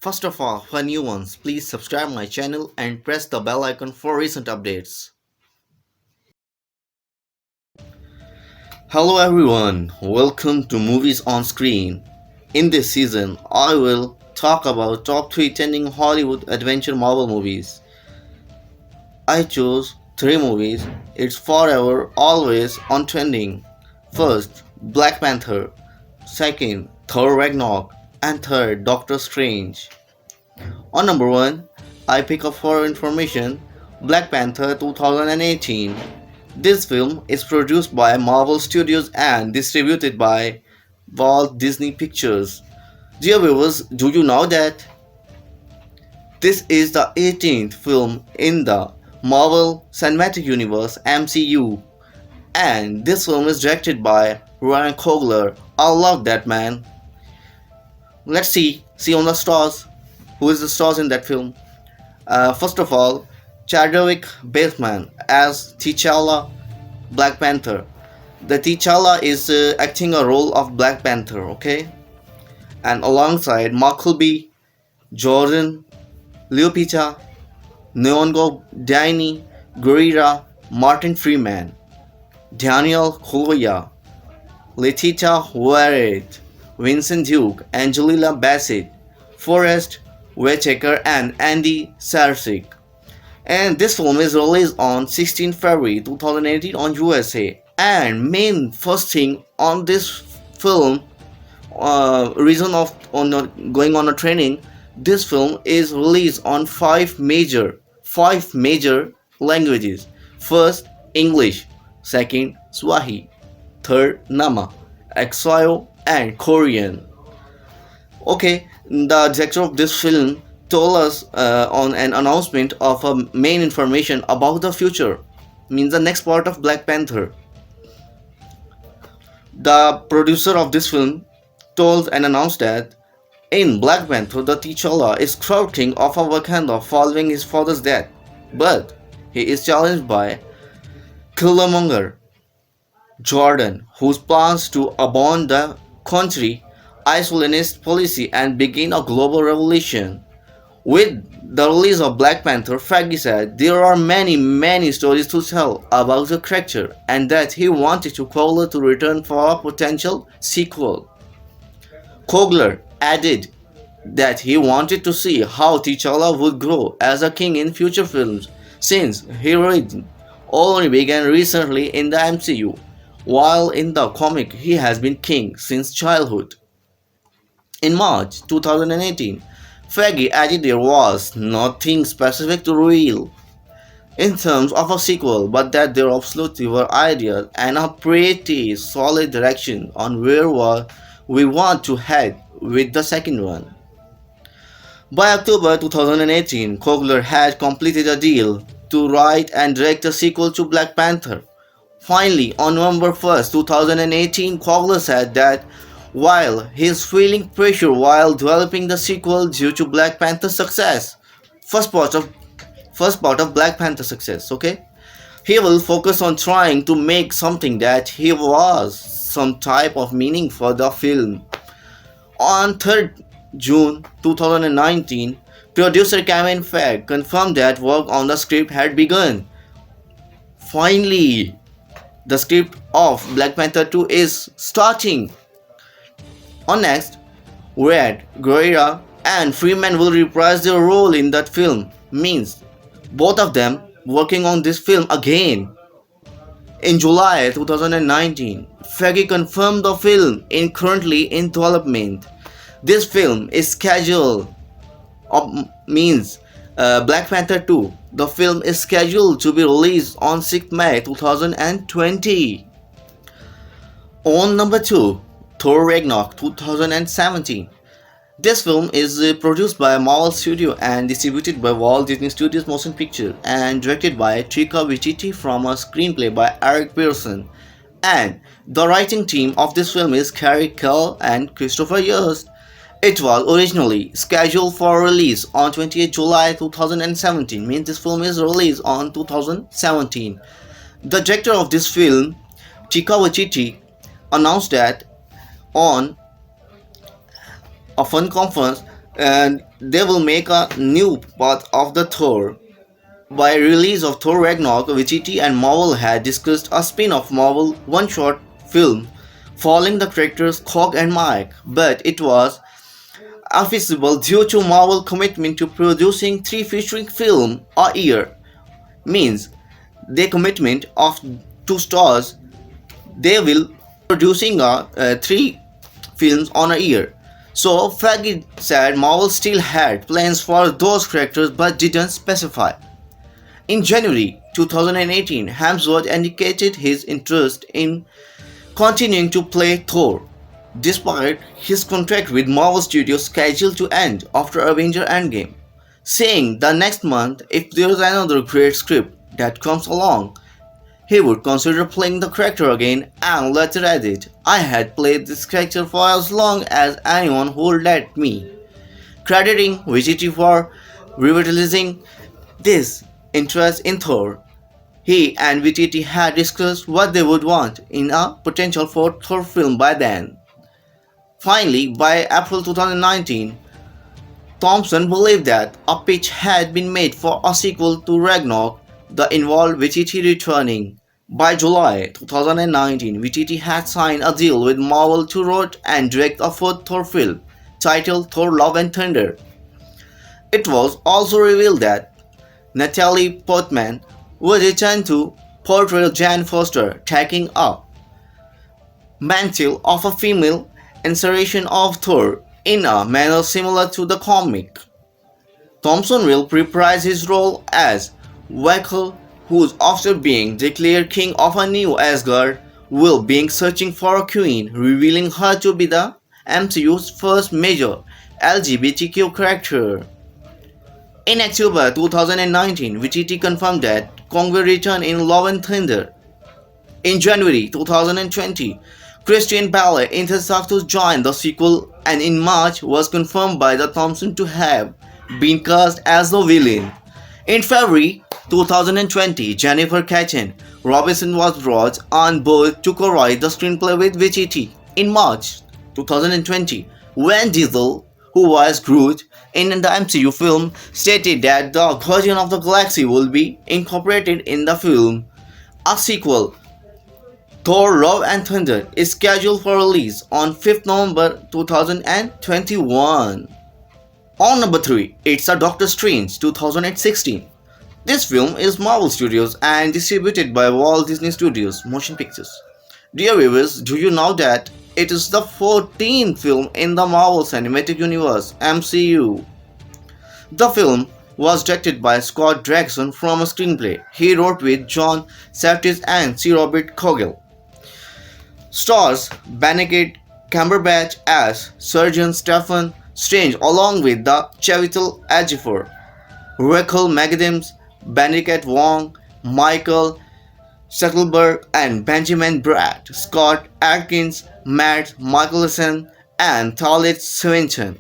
First of all, for new ones, please subscribe my channel and press the bell icon for recent updates. Hello everyone, welcome to Movies on Screen. In this season, I will talk about top 3 trending Hollywood adventure Marvel movies. I chose 3 movies, it's forever always on trending. First, Black Panther. Second, Thor Ragnarok. And third, Doctor Strange. On number 1, I pick up for information Black Panther 2018. This film is produced by Marvel Studios and distributed by Walt Disney Pictures. Dear viewers, do you know that this is the 18th film in the Marvel Cinematic Universe (MCU), and this film is directed by Ryan Coogler. I love that man. Let's see on the stars. Who is the stars in that film? First of all, Chadwick Boseman as T'Challa, Black Panther. The T'Challa is acting a role of Black Panther, okay? And alongside Michael B. Jordan, Lupita Nyong'o, Danny Gurira, Martin Freeman, Daniel Kaluuya, Letitia Wright, Vincent Duke, Angelina Bassett, Forrest Whitaker, and Andy Serkis. And this film is released on 16 February 2018 on USA. And main first thing on this film, reason of going on a training, this film is released on five major languages. First, English. Second, Swahili. Third, Nama, Exile, and Korean. Okay, the director of this film told us on an announcement of a main information about the future, means the next part of Black Panther. The producer of this film told and announced that in Black Panther, the T'Challa is crowned king of Wakanda following his father's death, but he is challenged by Killmonger Jordan, who plans to abandon the country isolationist policy and begin a global revolution. With the release of Black Panther, Feige said there are many stories to tell about the character and that he wanted to Coogler to return for a potential sequel. Coogler added that he wanted to see how T'Challa would grow as a king in future films, since his origin only began recently in the MCU, while in the comic he has been king since childhood. In March 2018, Feige added there was nothing specific to reveal in terms of a sequel, but that there absolutely were ideas and a pretty solid direction on where we want to head with the second one. By October 2018, Coogler had completed a deal to write and direct a sequel to Black Panther. Finally, on November 1st, 2018, Coogler said that while he's feeling pressure while developing the sequel due to Black Panther's success, first part of Black Panther success, okay, he will focus on trying to make something that he was some type of meaning for the film. On 3rd June 2019, producer Kevin Feige confirmed that work on the script had begun. Finally, the script of Black Panther 2 is starting. On next, Red, Guerrera, and Freeman will reprise their role in that film, means both of them working on this film again. In July 2019, Feige confirmed the film is currently in development. This film is scheduled, Black Panther 2. The film is scheduled to be released on 6th May 2020. On number 2, Thor Ragnarok 2017. This film is produced by Marvel Studio and distributed by Walt Disney Studios Motion Picture and directed by Taika Waititi from a screenplay by Eric Pearson. And the writing team of this film is Carey Kell and Christopher Yost. It was originally scheduled for release on 28 July 2017, means this film is released on 2017. The director of this film, Taika Waititi, announced that on a fun conference and they will make a new part of the Thor. By release of Thor Ragnarok, Vegeta and Marvel had discussed a spin-off Marvel one-shot film following the characters Cog and Mike, but it was unfeasible due to Marvel commitment to producing three featuring film a year. Means their commitment of two stars, they will producing three films on a year. So Feige said Marvel still had plans for those characters but didn't specify. In January 2018, Hemsworth indicated his interest in continuing to play Thor, despite his contract with Marvel Studios scheduled to end after Avenger Endgame, saying the next month if there's another great script that comes along, he would consider playing the character again and later added, I had played this character for as long as anyone would let me, crediting Vegeta for revitalizing this interest in Thor. He and Vegeta had discussed what they would want in a potential fourth Thor film by then. Finally, by April 2019, Thompson believed that a pitch had been made for a sequel to Ragnarok that involved Vegeta returning. By July 2019, Vegeta had signed a deal with Marvel to write and direct a fourth Thor film, titled Thor Love and Thunder. It was also revealed that Natalie Portman would return to portray Jane Foster, taking up mantle of a female incarnation of Thor in a manner similar to the comic. Thompson will reprise his role as Valkyr, who's after being declared king of a new Asgard, will be searching for a queen, revealing her to be the MCU's first major LGBTQ character. In October 2019, Vegeta confirmed that Kong will return in Love and Thunder. In January 2020, Christian Bale intersected to join the sequel and in March was confirmed by the Thompson to have been cast as the villain. In February 2020, Jennifer Catton Robinson was brought on board to co-write the screenplay with Vegeta. In March 2020, Vin Diesel, who was Groot in the MCU film, stated that the Guardian of the Galaxy will be incorporated in the film. A sequel, Thor Love and Thunder, is scheduled for release on 5th November 2021. On number 3, it's a Doctor Strange 2016. This film is Marvel Studios and distributed by Walt Disney Studios Motion Pictures. Dear viewers, do you know that it is the 14th film in the Marvel Cinematic Universe (MCU)? The film was directed by Scott Derrickson from a screenplay he wrote with John Savage and C. Robert Coghill. Stars Benedict Cumberbatch as Surgeon Stephen Strange along with the Chiwetel Ejiofor, Rachel McAdams, Benedict Wong, Michael Stuhlbarg and Benjamin Bratt, Scott Adkins, Matt Michelson, and Talit Swinton.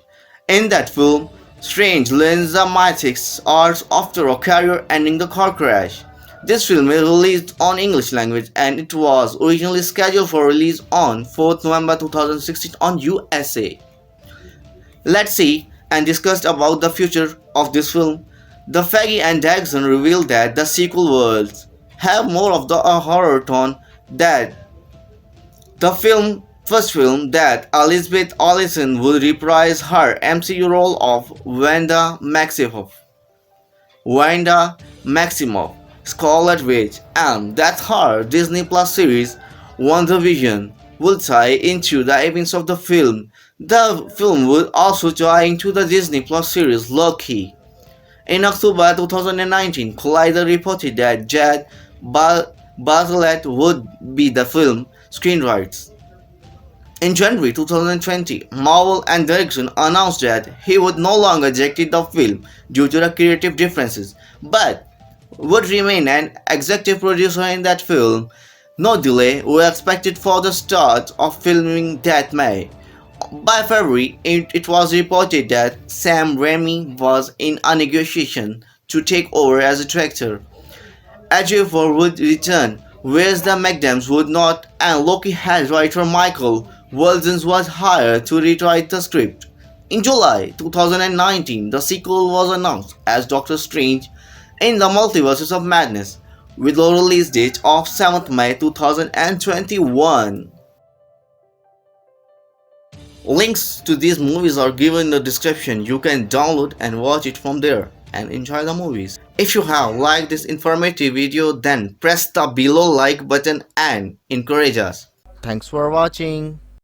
In that film, Strange learns the mythic arts after a career-ending the car crash. This film is released on English language and it was originally scheduled for release on 4th November 2016 on USA. Let's see and discuss about the future of this film. The Feige and Derrickson revealed that the sequel worlds have more of the horror tone that the first film that Elizabeth Olsen would reprise her MCU role of Wanda Maximoff, Scarlet Witch, and that her Disney Plus series WandaVision will tie into the events of the film. The film would also tie into the Disney Plus series Loki. In October 2019, Collider reported that Jed Bartlet would be the film screenwriter. In January 2020, Marvel and Derrickson announced that he would no longer direct the film due to the creative differences, but would remain an executive producer in that film. No delay was expected for the start of filming that May. By February, it was reported that Sam Raimi was in a negotiation to take over as a director. Ejiofor would return, whereas the McAdams would not, and Loki had writer Michael Walden was hired to rewrite the script. In July 2019, the sequel was announced as Doctor Strange in the Multiverses of Madness with a release date of 7th May 2021. Links to these movies are given in the description. You can download and watch it from there and enjoy the movies. If you have liked this informative video, then press the below like button and encourage us. Thanks for watching.